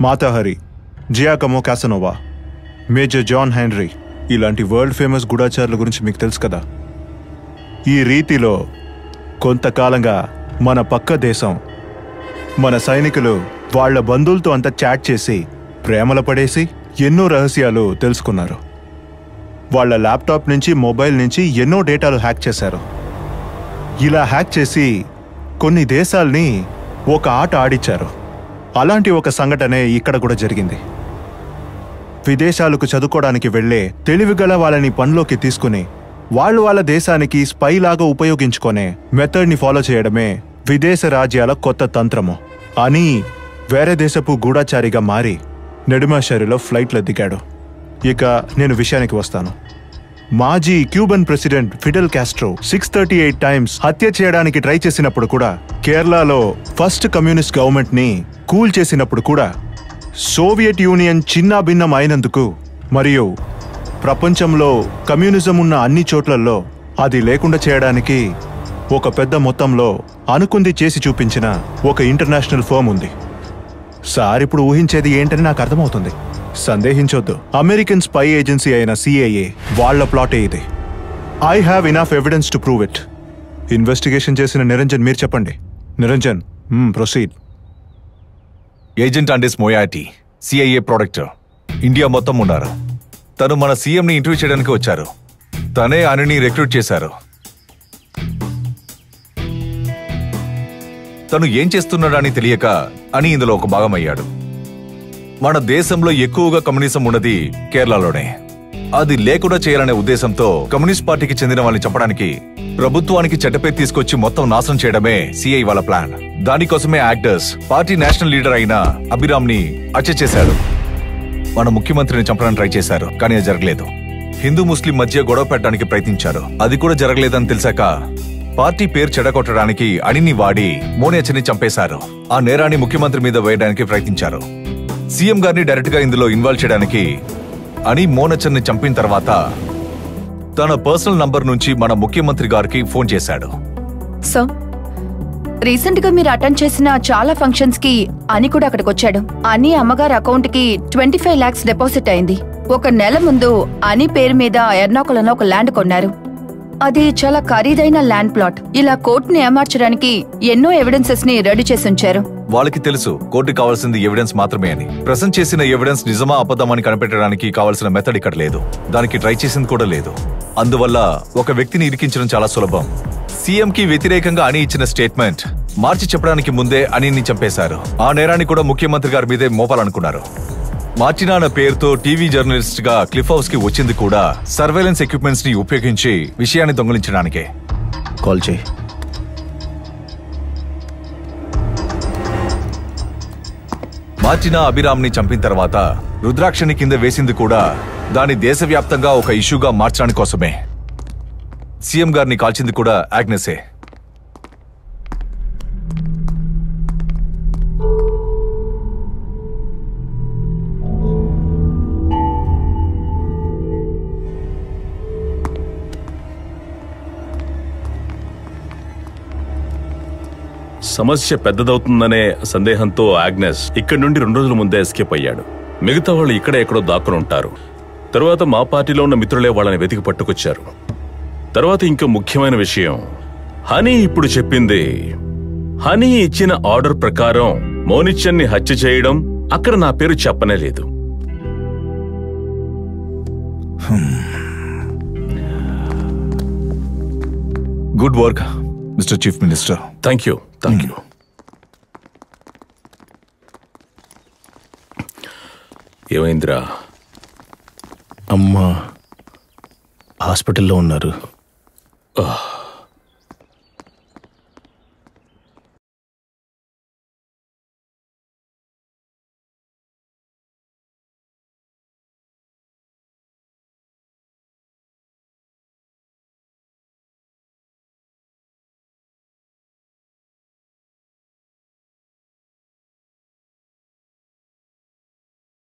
మాతాహరి, జియాకమో కాసనోవా, major John henry ఇలాంటి world famous గూఢాచారుల గురించి మీకు తెలుసు కదా. ఈ రీతిలో కొంతకాలంగా మన పక్క దేశం మన సైనికులు వాళ్ల బంధువులతో అంతా చాట్ చేసి ప్రేమల పడేసి ఎన్నో రహస్యాలు తెలుసుకున్నారు. వాళ్ల ల్యాప్టాప్ నుంచి మొబైల్ నుంచి ఎన్నో డేటాలు హ్యాక్ చేశారు. ఇలా హ్యాక్ చేసి కొన్ని దేశాల్ని ఒక ఆట ఆడిచ్చారు. అలాంటి ఒక సంఘటనే ఇక్కడ కూడా జరిగింది. విదేశాలకు చదువుకోవడానికి వెళ్లే తెలివిగల వాళ్ళని పనిలోకి తీసుకుని వాళ్ళ దేశానికి స్పైలాగా ఉపయోగించుకునే మెథడ్ని ఫాలో చేయడమే విదేశ రాజ్యాల కొత్త తంత్రము అని వేరే దేశపు గూఢాచారిగా మారి నెడుమాషరిలో ఫ్లైట్లో దిగాడు. ఇక నేను విషయానికి వస్తాను. మాజీ Cuban president Fidel Castro 638 times హత్య చేయడానికి ట్రై చేసినప్పుడు కూడా, కేరళలో ఫస్ట్ కమ్యూనిస్ట్ గవర్నమెంట్ ని కూల్ చేసినప్పుడు కూడా, సోవియట్ యూనియన్ చిన్నాభిన్నం అయినందుకు మరియు ప్రపంచంలో కమ్యూనిజం ఉన్న అన్ని చోట్లలో అది లేకుండా చేయడానికి ఒక పెద్ద మొత్తంలో అనుకుంది చేసి చూపించిన ఒక ఇంటర్నేషనల్ ఫర్మ్ ఉంది. సార్ ఇప్పుడు ఊహించేది ఏంటని నాకు అర్థమవుతుంది. సందేహించొద్దు, అమెరికన్ స్పై ఏజెన్సీ అయిన సిఐఏ వాళ్ల ప్లాటే ఇది. I have enough evidence to prove it. Investigation చేసిన నిరంజన్ మీరు చెప్పండి. నిరంజన్, ప్రొసీడ్. ఏజెంట్ అండేస్ మోయాటి, సిఐఏ ప్రొడక్టర్, ఇండియా మొత్తం ఉన్నారు. తను మన సీఎంని ఇంటర్వ్యూ చేయడానికి వచ్చారు. తనే అనిని రిక్రూట్ చేశారు. తను ఏం చేస్తున్నాడని తెలియక అని ఇందులో ఒక భాగం అయ్యాడు. మన దేశంలో ఎక్కువగా కమ్యూనిజం ఉన్నది కేరళలోనే. అది లేకుండా చేయాలనే ఉద్దేశంతో కమ్యూనిస్ట్ పార్టీకి చెందిన వాళ్ళని చంపడానికి ప్రభుత్వానికి చెడ్డపేరు తీసుకొచ్చి మొత్తం నాశనం చేయడమే సిఐ వాళ్ళ ప్లాన్. దానికోసమే యాక్టర్స్ పార్టీ నేషనల్ లీడర్ అయిన అభిరామ్ ని హత్య చేశారు. మన ముఖ్యమంత్రిని చంపడానికి ట్రై చేశారు, కానీ అది జరగలేదు. హిందూ ముస్లిం మధ్య గొడవ పెట్టడానికి ప్రయత్నించారు, అది కూడా జరగలేదని తెలిసాక పార్టీ పేరు చెడగొట్టడానికి అనిని వాడి మోనేచని చంపేశారు. ఆ నేరాన్ని ముఖ్యమంత్రి మీద వేయడానికి ప్రయత్నించారు. సీఎం గారిని డైరెక్ట్ గా ఇందులో ఇన్వాల్వ్ చేయడానికి అని మోనచన్ని చంపిన తర్వాత తన పర్సనల్ నంబర్ నుంచి మన ముఖ్యమంత్రి గారికి ఫోన్ చేశాడు. సార్, రీసెంట్ గా మీరు అటెండ్ చేసిన చాలా ఫంక్షన్స్ కి అని కూడా అక్కడికి వచ్చాడు. అని అమ్మగారి అకౌంట్ కి 25 lakhs డిపాజిట్ అయింది. ఒక నెల ముందు అని పేరు మీద ఎర్నాకుళంలో ఒక ల్యాండ్ కొన్నారు. అది చాలా ఖరీదైన ల్యాండ్ ప్లాట్. ఇలా కోర్టుని ఏమార్చడానికి ఎన్నో ఎవిడెన్సెస్ ని రెడీ చేసి ఉంచారు. వాళ్ళకి తెలుసు కోర్టుకి కావాల్సింది ఎవిడెన్స్ మాత్రమే అని. ప్రెజెంట్ చేసిన ఎవిడెన్స్ నిజమా అబద్ధమని కనిపెట్టడానికి కావాల్సిన మెథడ్ ఇక్కడ లేదు. దానికి ట్రై చేసింది కూడా లేదు. అందువల్ల ఒక వ్యక్తిని ఇరికించడం చాలా సులభం. సీఎం కి వ్యతిరేకంగా అని ఇచ్చిన స్టేట్మెంట్ మార్చి చెప్పడానికి ముందే అనిని చంపేశారు. ఆ నేరాన్ని కూడా ముఖ్యమంత్రి గారి మీదే మోపాలనుకున్నారు. మార్చినా అన్న పేరుతో టీవీ జర్నలిస్ట్ గా క్లిఫ్ హౌస్ కి వచ్చింది కూడా సర్వేలెన్స్ ఎక్విప్మెంట్స్ ని ఉపయోగించి విషయాన్ని దొంగిలించడానికే. కాల్ చేయి. మార్చినా అభిరామ్ ని చంపిన తర్వాత రుద్రాక్షని కింద వేసింది కూడా దాని దేశవ్యాప్తంగా ఒక ఇష్యూగా మార్చడానికి కోసమే. సీఎం గారిని కాల్చింది కూడా ఆగ్నెసే. సమస్య పెద్దదవుతుందనే సందేహంతో ఆగ్నెస్ ఇక్కడి నుండి 2 రోజుల ముందే ఎస్కేప్ అయ్యాడు. మిగతా వాళ్ళు ఇక్కడ ఎక్కడో దాక్కుని ఉంటారు. తరువాత మా పార్టీలో ఉన్న మిత్రులే వాళ్ళని వెతికి పట్టుకొచ్చారు. తర్వాత ఇంకో ముఖ్యమైన విషయం, హనీ ఇప్పుడు చెప్పింది. హనీ ఇచ్చిన ఆర్డర్ ప్రకారం మోనిచ్చన్ని హత్య చేయడం, అక్కడ నా పేరు చెప్పనే లేదు. Good work mister chief minister. Thank you. ఏమైందిరా? అమ్మా హాస్పిటల్లో ఉన్నారు.